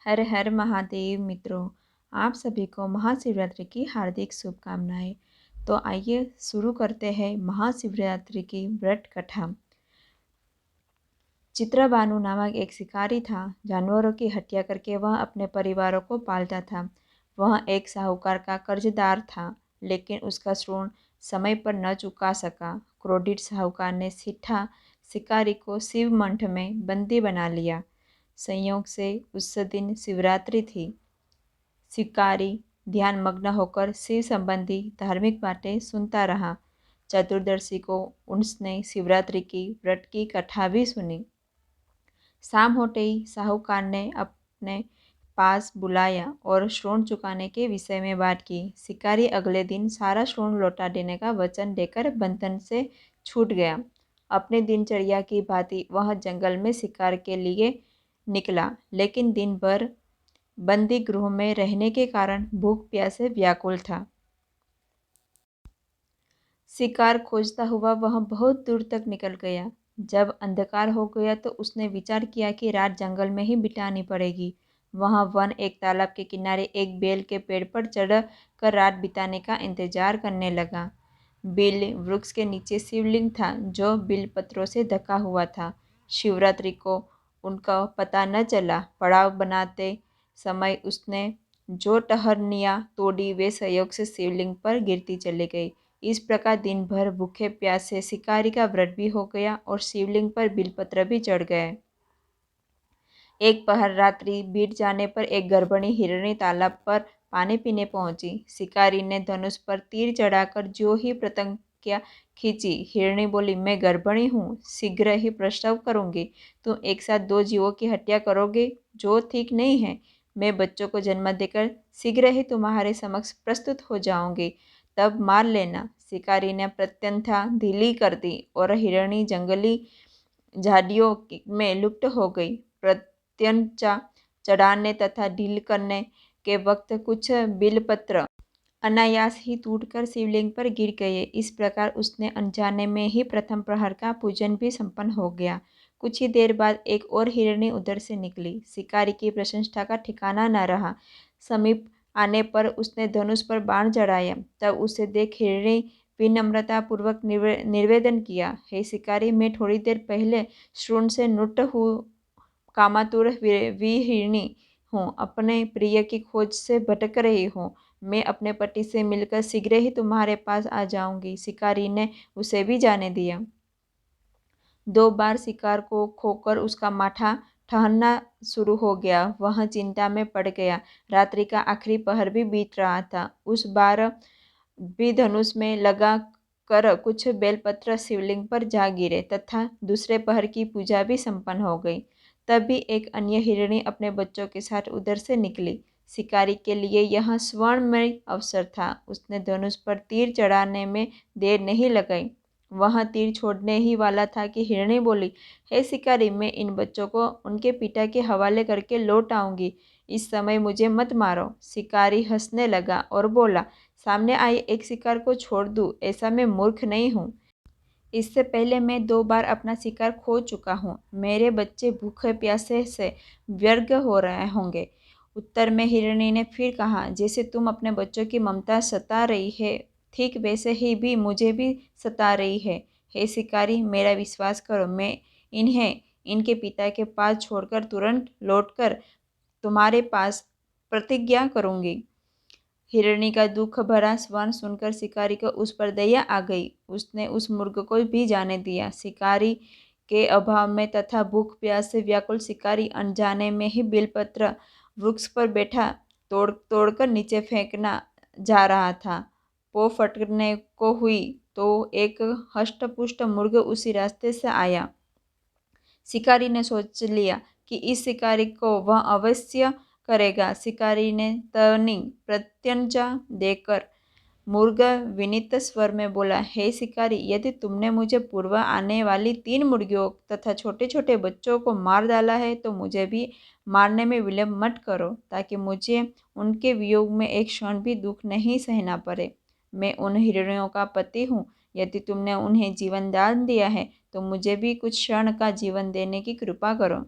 हर हर महादेव मित्रों, आप सभी को महाशिवरात्रि की हार्दिक शुभकामनाएं। तो आइए शुरू करते हैं महाशिवरात्रि की व्रत कथा। चित्रबानु नामक एक शिकारी था। जानवरों की हत्या करके वह अपने परिवारों को पालता था। वह एक साहूकार का कर्जदार था, लेकिन उसका ऋण समय पर न चुका सका। क्रोधित साहूकार ने सिट्ठा शिकारी को शिव मंठ में बंदी बना लिया। संयोग से उस दिन शिवरात्रि थी। शिकारी ध्यानमग्न होकर शिव संबंधी धार्मिक बातें सुनता रहा। चतुर्दशी को उसने शिवरात्रि की व्रत की कथा भी सुनी। शाम होते ही साहूकार ने अपने पास बुलाया और ऋण चुकाने के विषय में बात की। शिकारी अगले दिन सारा ऋण लौटा देने का वचन देकर बंधन से छूट गया। अपनी दिनचर्या की भांति वह जंगल में शिकार के लिए निकला, लेकिन दिन भर बंदी गृह में रहने के कारण भूख प्यास से व्याकुल था। शिकार खोजता हुआ वह बहुत दूर तक निकल गया। जब अंधकार हो गया तो उसने विचार किया कि रात जंगल में ही बितानी पड़ेगी। वह वन एक तालाब के किनारे एक बेल के पेड़ पर चढ़ कर रात बिताने का इंतजार करने लगा। बेल वृक्ष के नीचे शिवलिंग था, जो बिल पत्रों से ढका हुआ था। शिवरात्रि को उनका पता न चला। पड़ाव बनाते समय उसने जो टहनियाँ तोड़ी वे संयोग से शिवलिंग पर गिरती चली गई। इस प्रकार दिन भर भूखे प्यासे शिकारी का व्रत भी हो गया और शिवलिंग पर बिलपत्र भी चढ़ गए। एक पहर रात्रि बीत जाने पर एक गर्भिणी हिरणी तालाब पर पानी पीने पहुंची। शिकारी ने धनुष पर तीर चढ़ाकर जो ही प्रतिज्ञा खींची। हिरणी बोली, मैं गर्भिणी हूँ, शीघ्र ही प्रसव करूंगी। तुम एक साथ दो जीवों की हत्या करोगे, जो ठीक नहीं है। मैं बच्चों को जन्म देकर शीघ्र ही तुम्हारे समक्ष प्रस्तुत हो जाऊंगी, तब मार लेना। शिकारी ने प्रत्यंथा ढीली कर दी और हिरणी जंगली झाड़ियों में लुप्त हो गई। प्रत्यंचा चढ़ाने तथा ढील करने के वक्त कुछ बिलपत्र अनायास ही टूटकर शिवलिंग पर गिर गए। इस प्रकार उसने अनजाने में ही प्रथम प्रहर का पूजन भी संपन्न हो गया। कुछ ही देर बाद एक और हिरणी उधर से निकली। शिकारी की प्रशंसा का ठिकाना न रहा। समीप आने पर उसने धनुष पर बाण चढ़ाया। तब उसे देख हिरणी विनम्रतापूर्वक निवेदन किया, हे शिकारी, मैं थोड़ी देर पहले श्रुण से नुट हूँ, कामातुर विहिणी हूँ, अपने प्रिय की खोज से भटक रही हूँ। मैं अपने पति से मिलकर शीघ्र ही तुम्हारे पास आ जाऊंगी। शिकारी ने उसे भी जाने दिया। 2 बार शिकार को खोकर उसका माथा ठहरना शुरू हो गया। वह चिंता में पड़ गया। रात्रि का आखिरी पहर भी बीत रहा था। उस बार भी धनुष में लगा कर कुछ बेलपत्र शिवलिंग पर जा गिरे तथा दूसरे पहर की पूजा भी संपन्न हो गई। तभी एक अन्य हिरणी अपने बच्चों के साथ उधर से निकली। शिकारी के लिए यह स्वर्णमय अवसर था। उसने धनुष पर तीर चढ़ाने में देर नहीं लगाई। वह तीर छोड़ने ही वाला था कि हिरणी बोली, हे शिकारी, मैं इन बच्चों को उनके पिता के हवाले करके लौट आऊंगी। इस समय मुझे मत मारो। शिकारी हंसने लगा और बोला, सामने आए एक शिकार को छोड़ दूँ, ऐसा मैं मूर्ख नहीं हूँ। इससे पहले मैं 2 बार अपना शिकार खो चुका हूँ। मेरे बच्चे भूखे प्यासे से व्यर्थ हो रहे होंगे। उत्तर में हिरणी ने फिर कहा, जैसे तुम अपने बच्चों की ममता सता रही है, ठीक वैसे ही भी मुझे भी सता रही है। हे शिकारी, मेरा विश्वास करो, मैं इन्हें इनके पिता के पास छोड़कर तुरंत लौटकर तुम्हारे पास प्रतिज्ञा करूंगी। हिरणी का दुख भरा स्वर सुनकर शिकारी को उस पर दया आ गई। उसने उस मुर्ग को भी जाने दिया। शिकारी के अभाव में तथा भूख प्यास से व्याकुल शिकारी अनजाने में ही बेलपत्र वृक्ष पर बैठा तोड़ तोड़कर नीचे फेंकना जा रहा था। पो फटने को हुई तो एक हष्टपुष्ट मुर्ग उसी रास्ते से आया। शिकारी ने सोच लिया कि इस शिकारी को वह अवश्य करेगा। शिकारी ने तनी प्रत्यंचा देकर मुर्ग विनीत स्वर में बोला, हे शिकारी, यदि तुमने मुझे पूर्व आने वाली 3 मुर्गियों तथा छोटे छोटे बच्चों को मार डाला है तो मुझे भी मारने में विलंब मत करो, ताकि मुझे उनके वियोग में एक क्षण भी दुख नहीं सहना पड़े। मैं उन हिरणियों का पति हूँ। यदि तुमने उन्हें जीवन दान दिया है तो मुझे भी कुछ क्षण का जीवन देने की कृपा करो।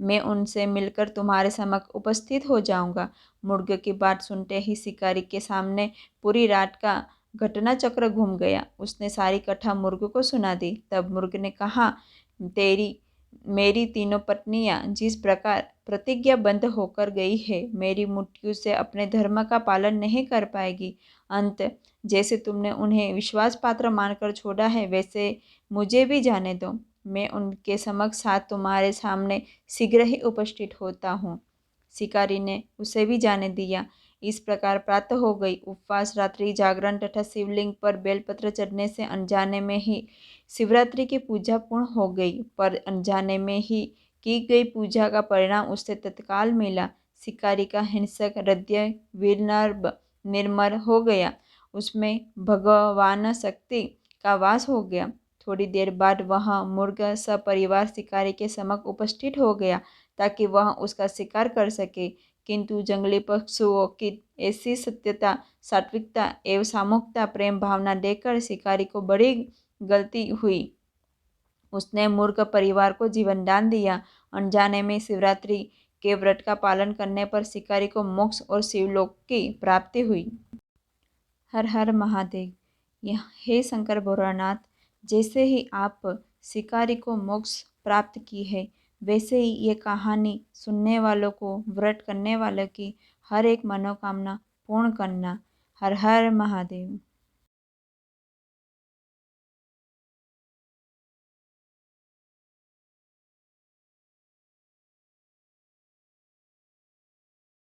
मैं उनसे मिलकर तुम्हारे समक्ष उपस्थित हो जाऊंगा। मुर्ग की बात सुनते ही शिकारी के सामने पूरी रात का घटना चक्र घूम गया। उसने सारी कथा मुर्ग को सुना दी। तब मुर्ग ने कहा, तेरी मेरी तीनों पत्नियां जिस प्रकार प्रतिज्ञाबद्ध होकर गई है, मेरी मृत्यु से अपने धर्म का पालन नहीं कर पाएगी। अंत जैसे तुमने उन्हें विश्वास पात्र मानकर छोड़ा है, वैसे मुझे भी जाने दो। मैं उनके समक्ष साथ तुम्हारे सामने शीघ्र ही उपस्थित होता हूँ। शिकारी ने उसे भी जाने दिया। इस प्रकार प्रातः हो गई। उपवास, रात्रि जागरण तथा शिवलिंग पर बेलपत्र चढ़ने से अनजाने में ही शिवरात्रि की पूजा पूर्ण हो गई। पर अनजाने में ही की गई पूजा का परिणाम उसे तत्काल मिला। शिकारी का हिंसक हृदय विनर्म निर्मल हो गया। उसमें भगवान शक्ति का वास हो गया। थोड़ी देर बाद वह मुर्ग सपरिवार शिकारी के समक्ष उपस्थित हो गया ताकि वह उसका शिकार कर सके। किंतु जंगली पशुओं की ऐसी सत्यता, सात्विकता एवं सामूहिकता प्रेम भावना देखकर शिकारी को बड़ी गलती हुई। उसने मूर्ख परिवार को जीवन दान दिया। अनजाने में शिवरात्रि के व्रत का पालन करने पर शिकारी को मोक्ष और शिवलोक की प्राप्ति हुई। हर हर महादेव। यह हे शंकर भोलानाथ, जैसे ही आप शिकारी को मोक्ष प्राप्त की है, वैसे ही ये कहानी सुनने वालों को, व्रत करने वालों की हर एक मनोकामना पूर्ण करना। हर हर महादेव।